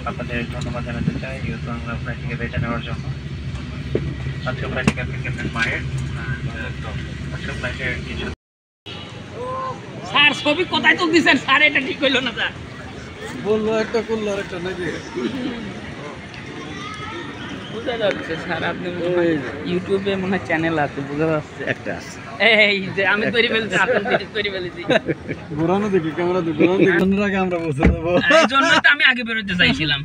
আপনাদের ধন্যবাদ জানাতে চাই যেহেতু আমরা ফ্লাইটটিকে বেছে নেওয়ার জন্য। আজকে ফ্লাইটে ক্যাপ্টেন মায়ের আজকে ফ্লাইটের কিছু স্যার ছবি কোথায় তুলতেছেন স্যার? এটা ঠিক হইল না স্যার। বললো একটা করলো আর একটা নাকি বুঝা যাচ্ছে স্যার আপনি ইউটিউবে মনে হয় চ্যানেল আছে, বুঝা যাচ্ছে একটা আছে। এই যে আমি তৈরি ফেলছি, আপনি তৈরি ফেলেছি, ঘোরানো দেখি ক্যামেরা তো ঘোরানো দেখি আগে আমরা বসে দেবো। এই জন্যই তো আমি আগে বেরোতে চাইছিলাম।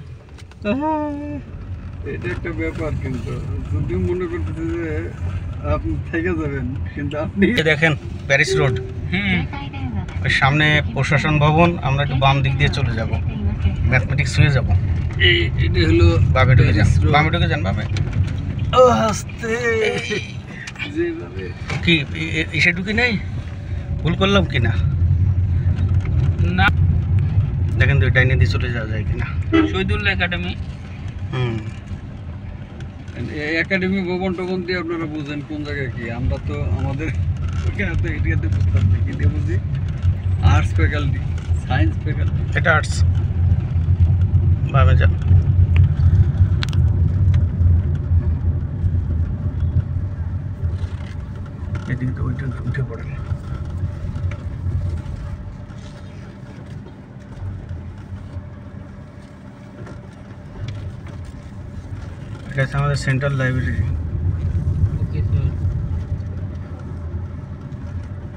এটা একটা ব্যাপার, কিন্তু যদি মনে করতেছে যে আপনি থেকে যাবেন, কিন্তু আপনি দেখেন প্যারিস রোড, ওই সামনে প্রশাসন ভবন। আমরা একটু বাম দিক দিয়ে চলে যাব, ম্যাথমেটিক্স হয়ে যাব। এটা হলো বামে ঢুকে যান, বামে ঢুকে যান, বামে। ও আস্তে যেভাবে কি এসে ঢুকি নাই? ভুল করলাম কিনা না দেখেন তো, ডাইনে দিয়ে চলে যাওয়া যায় কিনা। শহীদুল্লাহ একাডেমি। একাডেমি ভবন টবন দিয়ে আপনারা বুঝেন কোন জায়গায় কি। আমরা তো আমাদের ওখানে তো এরিয়াতে বুঝতাম না, কি দিয়ে বুঝি আর্টস ফ্যাকাল্টি, সায়েন্স ফ্যাকাল্টি। এটা আর্টস, বামে যান। এদিকে তো ওইটা উঠে পড়েন। এটা হচ্ছে আমাদের সেন্ট্রাল লাইব্রেরি।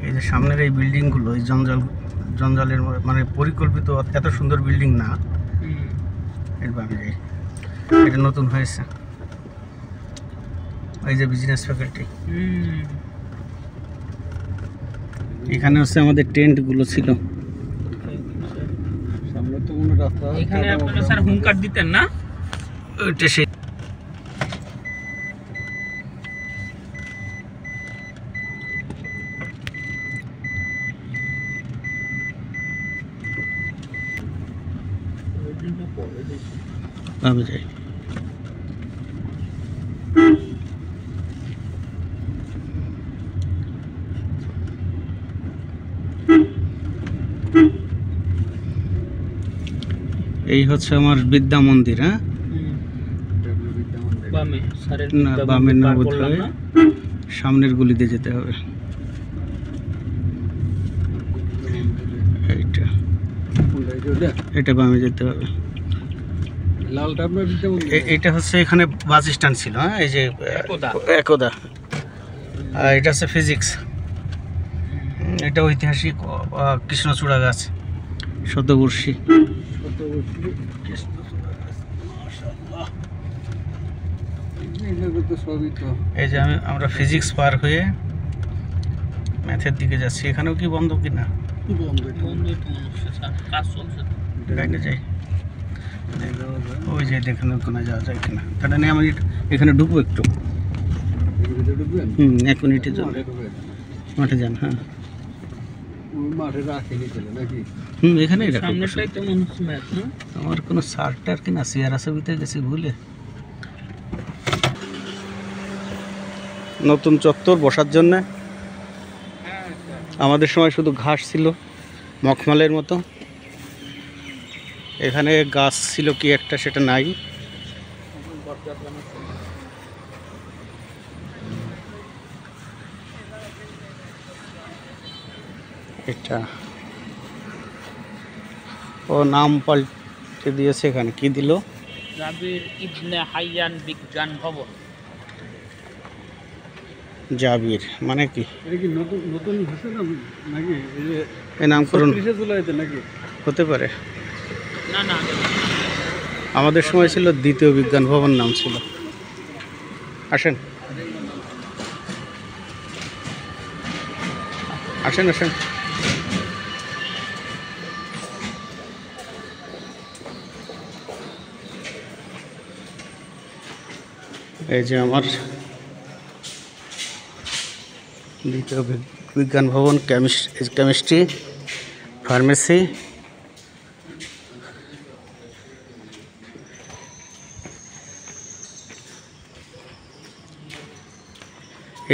এই যে সামনের এই বিল্ডিংগুলো, এই জঞ্জালের মানে পরিকল্পিত এত সুন্দর বিল্ডিং না। এর বামে যাই, এটা নতুন হয়েছে। এই যে বিজনেস ফ্যাকাল্টি, এখানে হচ্ছে আমাদের টেন্টগুলো ছিল। সামনে তো কোনো রাস্তা, এখানে আপনারা স্যার হুঙ্কার দিতেন না? ওইটা সেই বামে যাই। এই হচ্ছে আমার বিদ্যা মন্দির। হ্যাঁ, বামে স্যারের না বামে না, বোধ হয় সামনের গুলিতে যেতে হবে। এইটা এটা বামে যেতে হবে। লালটা আপনার দিতে বলুন। এটা হচ্ছে এখানে বাস স্ট্যান্ড ছিল। হ্যাঁ, এই যে একদা। আর এটা হচ্ছে ফিজিক্স। এটা ঐতিহাসিক কৃষ্ণচূড়া গাছ, শতবর্ষী। এই যে আমরা ফিজিক্স পার হয়ে ম্যাথের দিকে যাচ্ছি। এখানেও কি বন্ধ কিনা? লাইনে যাই, ওই যে দেখেন ওখানে যাওয়া যায় কিনা। তাহলে নিয়ে আমি এখানে ঢুকবো একটু। 1 মিনিটের জন্য মাঠে যান। হ্যাঁ, এখানেই রাখো। আমার কোনো শার্টার কিনা চেয়ার আছে, ভিতরে গেছি ভুলে। নতুন চত্বর বসার জন্যে। আমাদের সময় শুধু ঘাস ছিল মখমলের মতো। এখানে গাছ ছিল কি একটা, সেটা নাই। এটা ও নাম পাল্টে দিয়েছে। এখানে কি দিল? জাবির ইবনে হাইয়ান বিজ্ঞান ভবন। জাবির মানে কি? এটা কি নতুন নতুন হচ্ছে না নাকি? এই নামকরণ নাকি হতে পারে। না না, আমাদের সময় ছিল দ্বিতীয় বিজ্ঞান ভবন নাম ছিল। আসেন আসেন আসেন। এই যে আমার দ্বিতীয় বিজ্ঞান ভবন, কেমিস্ট্রি, ফার্মেসি।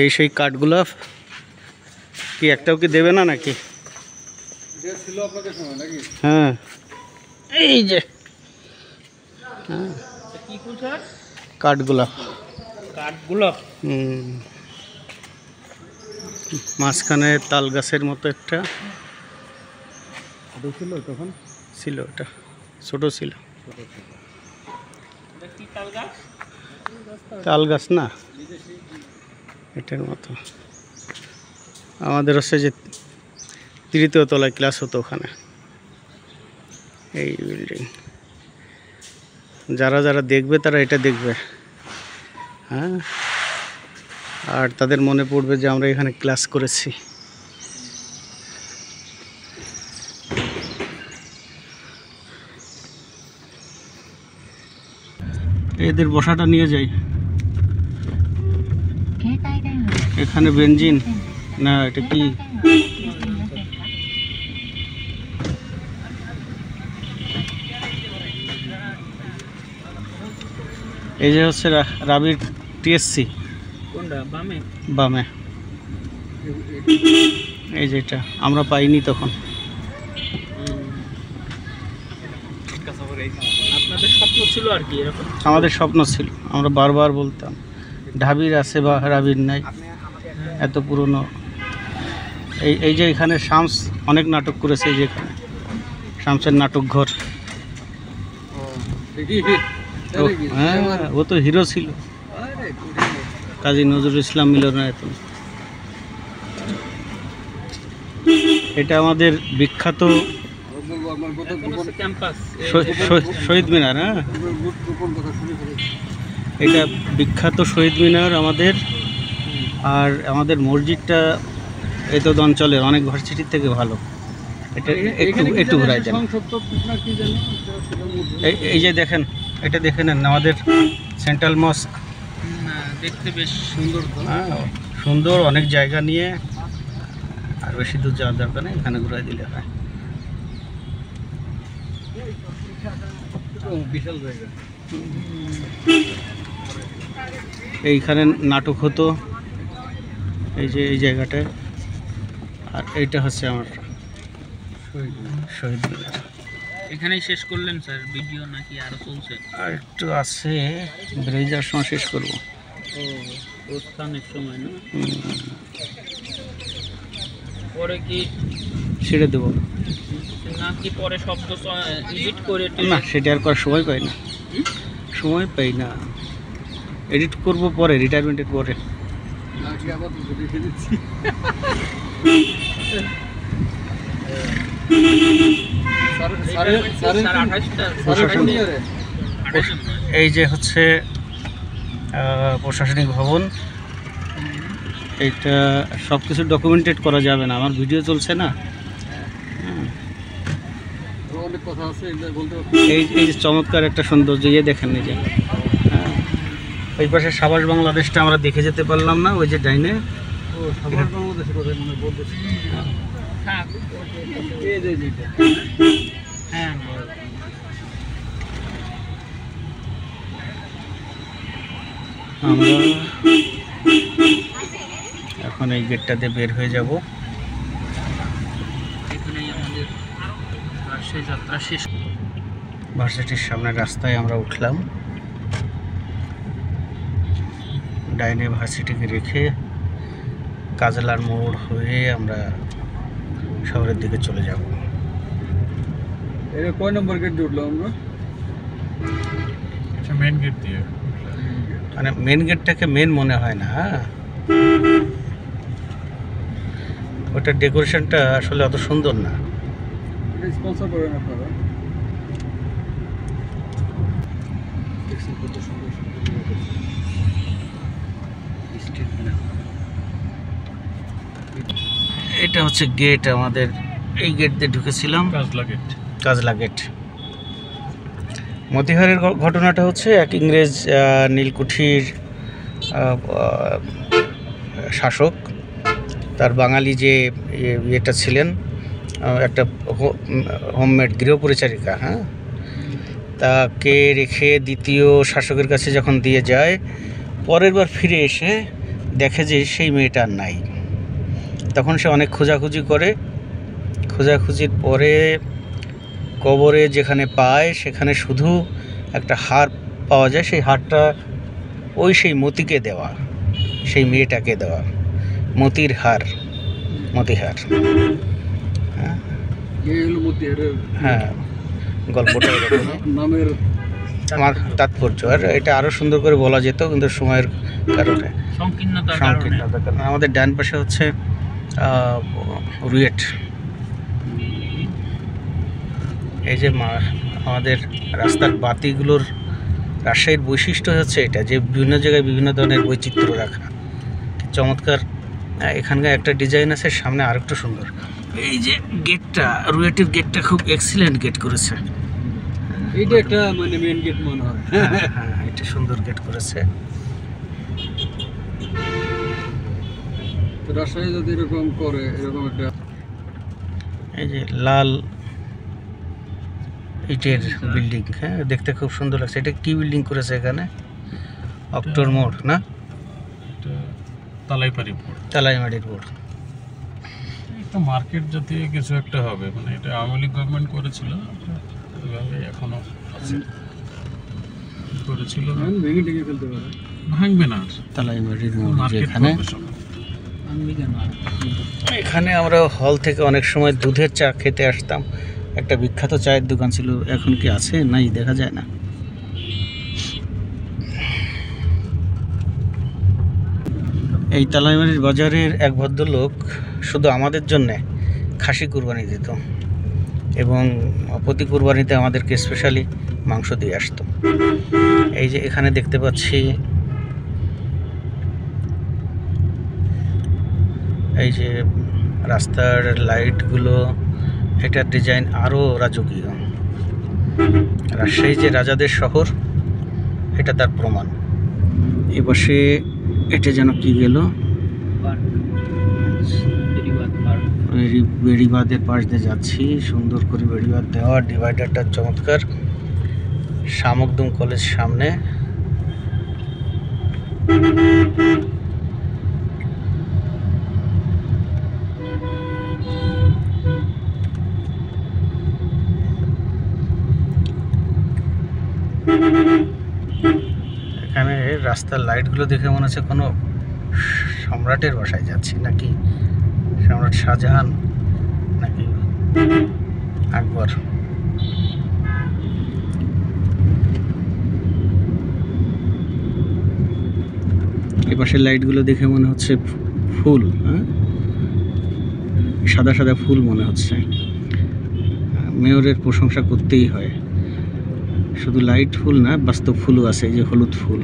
এই সেই কাঠগুলো কি একটাও কি দেবে না নাকি? ছিল আপনাদের সময় নাকি? হ্যাঁ, এই যে হ্যাঁ, কি ফুল স্যার? কাঠগোলাপ। কাঠগোলাপ। মাঝখানে তাল গাছের মতো একটা ছিল তখন, ছিল, ওটা ছোট ছিল। এটা কি তাল গাছ? তাল গাছ না, এটার মতো। আমাদের হচ্ছে যে 3য় তলায় ক্লাস হতো ওখানে, এই বিল্ডিং। যারা যারা দেখবে তারা এটা দেখবে, হ্যাঁ, আর তাদের মনে পড়বে যে আমরা এখানে ক্লাস করেছি। এদের বসাটা নিয়ে যাই। এখানে বেঞ্জিন না, এটা কি? এই যে হচ্ছে রাবির টিএসসি, কোনটা? বামে? বামে। এই যে এটা আমরা পাইনি তখন। আপনাদের স্বপ্ন ছিল আর কি এরকম? আমাদের স্বপ্ন ছিল, আমরা বারবার বলতাম ঢাবির আছে বা রাবির নাই, এত পুরনো। এই যে এখানে শামস অনেক নাটক করেছে, এই যে এখানে শামসের নাটক ঘর। হ্যাঁ, ও তো হিরো ছিল, কাজী নজরুল ইসলাম মিলনায়তন। এটা আমাদের বিখ্যাত ক্যাম্পাস। শহীদ মিনার। হ্যাঁ, এটা বিখ্যাত শহীদ মিনার আমাদের। আর আমাদের মসজিদটা এই তো অঞ্চলের অনেক ভার্সিটির থেকে ভালো। এটা একটু ঘুরাই দেন। এই যে দেখেন, এটা দেখে নেন, আমাদের সেন্ট্রাল মস্ক। দেখতে বেশ সুন্দর। হ্যাঁ, সুন্দর, অনেক জায়গা নিয়ে। আর বেশি দূর যাওয়ার দরকার নেই, এখানে ঘুরাই দিলে হয়। বিশাল জায়গা। এইখানে নাটক হতো, এই যে এই জায়গাটায়। আর এইটা হচ্ছে আমার শহীদ মিনার। এখানেই শেষ করলেন স্যার ভিডিও নাকি আরো চলছে? আর একটু আছে, ব্রেজার সময় শেষ করবো। ও, প্রস্থানের সময় না? পরে কি ছেড়ে দেবো নাকি পরে শব্দ এডিট করে? না, সেটা আর করার সময় পাই না, সময় পাই না। এডিট করব পরে, রিটায়ারমেন্টের পরে। এই যে হচ্ছে প্রশাসনিক ভবন। এইটা সব কিছু ডকুমেন্টেড করা যাবে না, আমার ভিডিও চলছে না। এই যে চমৎকার একটা সৌন্দর্য, ইয়ে দেখেন নিজে। হ্যাঁ, ওই পাশে সাবাস বাংলাদেশটা আমরা দেখে যেতে পারলাম না, ওই যে ডাইনে। হ্যাঁ, আমরা এখন এই গেটটাতে বের হয়ে যাব। এখানেই আমাদের রাজশাহী যাত্রা শেষ। ভার্সিটির সামনের রাস্তায় আমরা উঠলাম, ডাইনে ভার্সিটিকে রেখে কাজলার মোড় হয়ে আমরা শহরের দিকে চলে যাব। এটা কয় নম্বর গেট দিয়ে উঠলাম আমরা? আচ্ছা, মেন গেট দিয়ে। মানে মেন গেটটাকে মেন মনে হয় না। ওটার ডেকোরেশনটা আসলে অত সুন্দর না। এটা স্পন্সর করেন আপনারা? এটা হচ্ছে গেট আমাদের, এই গেট দিয়ে ঢুকেছিলাম, কাজলা গেট। মতিহারের ঘটনাটা হচ্ছে এক ইংরেজ নীলকুঠির শাসক, তার বাঙালি যে ইয়েটা ছিলেন, একটা হোমমেড গৃহপরিচারিকা, হ্যাঁ, তাকে রেখে দ্বিতীয় শাসকের কাছে যখন দিয়ে যায়, পরের বার ফিরে এসে দেখে যে সেই মেয়েটা নাই। তখন সে অনেক খোঁজাখুঁজি করে, খোঁজাখুঁজির পরে কবরে যেখানে পায় সেখানে শুধু একটা হার পাওয়া যায়, সেই হারটা সেই মতিকে দেওয়া, সেই মেয়েটাকে দেওয়া, মতির হার, মতিহার। হ্যাঁ এই হলো মতিহারের হ্যাঁ, গল্পটা এরকম নামের আমার তাৎপর্য। আর এটা আরও সুন্দর করে বলা যেত, কিন্তু সময়ের কারণে, সংকীর্ণতার কারণে। সংকীর্ণতার কারণে। আমাদের ডান পাশে হচ্ছে রুয়েট। এই যে আমাদের রাস্তার বাতিগুলোর, রাজশাহীর বৈশিষ্ট্য হচ্ছে এটা, যে বিভিন্ন জায়গায় বিভিন্ন ধরনের বৈচিত্র্য রাখা, চমৎকার। এখানকার একটা ডিজাইন আছে, সামনে আরেকটু সুন্দর। এই যে গেটটা, রুয়েটের গেটটা খুব এক্সিলেন্ট গেট করেছে। এইটা একটা মানে মেন গেট মনে হয়। হ্যাঁ, এটা সুন্দর গেট করেছে। তো রাজশাহী যদি এরকম করে, এরকম একটা এই যে লাল ইটের বিল্ডিং, হ্যাঁ দেখতে খুব সুন্দর লাগছে। এটা কি বিল্ডিং করেছে এখানে? অক্টোর মোড় না, তালাইপাড়ি মোড়, তালাইমারির মোড়। একটা মার্কেট জাতীয় কিছু একটা হবে, মানে এটা আওয়ামী লীগ গভর্নমেন্ট করেছিল, ওইভাবে এখনো আছে, করেছিল। ভেঙে টেঙে ফেলতে পারে, ভাঙবে না আর, তালাইমারির মোড় মার্কেট যেখানে, করবে সব। এখানে আমরা হল থেকে অনেক সময় দুধের চা খেতে আসতাম। একটা বিখ্যাত চায়ের দোকান ছিল, এখন কি আছে? নাই, দেখা যায় না। এই তালাইমারির বাজারের এক ভদ্রলোক শুধু আমাদের জন্যে খাসি কুরবানি দিত, এবং প্রতি কুরবানিতে আমাদেরকে স্পেশালি মাংস দিয়ে আসতো। এই যে এখানে দেখতে পাচ্ছি, এই যে রাস্তার লাইটগুলো, এটার ডিজাইন আরও রাজকীয়। রাজশাহী যে রাজাদের শহর, এটা তার প্রমাণ। এ পাশে এটা যেন কি গেল, বেড়িবাঁধের পাশ দিয়ে যাচ্ছি, সুন্দর করে বেড়িবাঁধ দেওয়া, ডিভাইডারটা চমৎকার। শামুকদুম কলেজ সামনে। এখানে রাস্তার লাইটগুলো দেখে মনে হচ্ছে কোনো সম্রাটের বাসায় যাচ্ছি, নাকি সম্রাট শাহজাহান নাকি আকবর। এ পাশের লাইটগুলো দেখে মনে হচ্ছে ফুল, হ্যাঁ সাদা সাদা ফুল মনে হচ্ছে। মেয়রের প্রশংসা করতেই হয়, শুধু লাইট ফুল না, বাস্তব ফুলও আছে, এই যে হলুদ ফুল।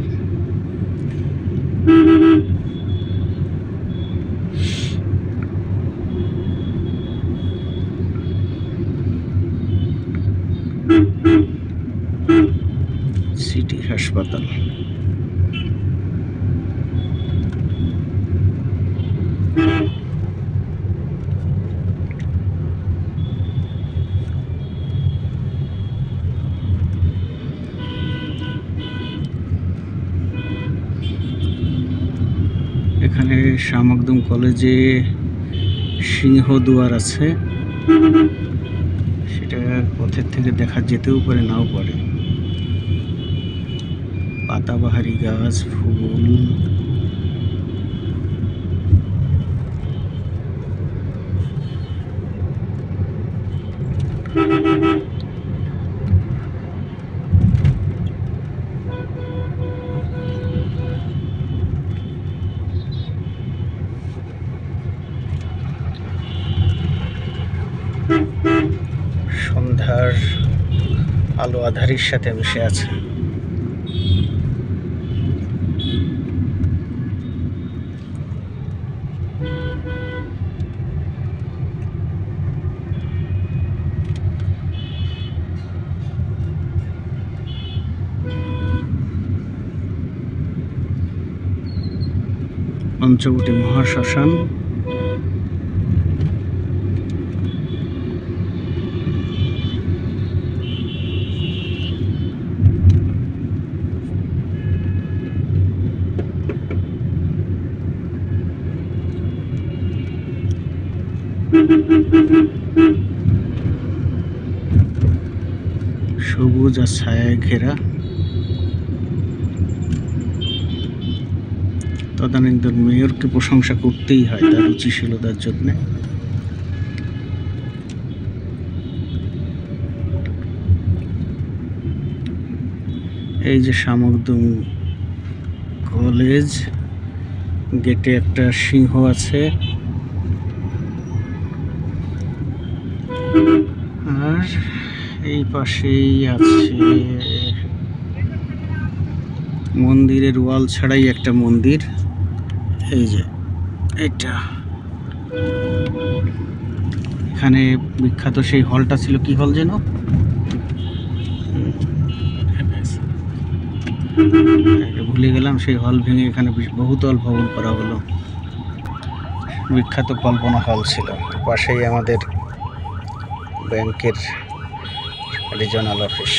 সিটি হাসপাতাল। এখানে শামুকদুম কলেজে সিংহদুয়ার আছে, সেটা পথের থেকে দেখা যেতেও পারে, নাও পারে। পাতাবাহারি গাছ, ফুল, সন্ধ্যার আলো আধারির সাথে মিশে আছে। পঞ্চবটি মহাশ্মশান। সবুজ সবুজ আর ছায়ায় ঘেরা। তদানীন্তন মেয়রকে প্রশংসা করতেই হয় তার রুচিশীলতার জন্য। এই যে শামুকদম কলেজ, গেটে একটা সিংহ আছে, আর এই পাশেই আছে মন্দিরের ওয়াল ছাড়াই একটা মন্দির। এই যে এটা, এখানে বিখ্যাত সেই হলটা ছিল, কি হল যেন, ভুলে গেলাম। সেই হল ভেঙে এখানে বহুতল ভবন করা হলো। বিখ্যাত কল্পনা হল ছিল। পাশেই আমাদের ব্যাংকের রিজনাল অফিস।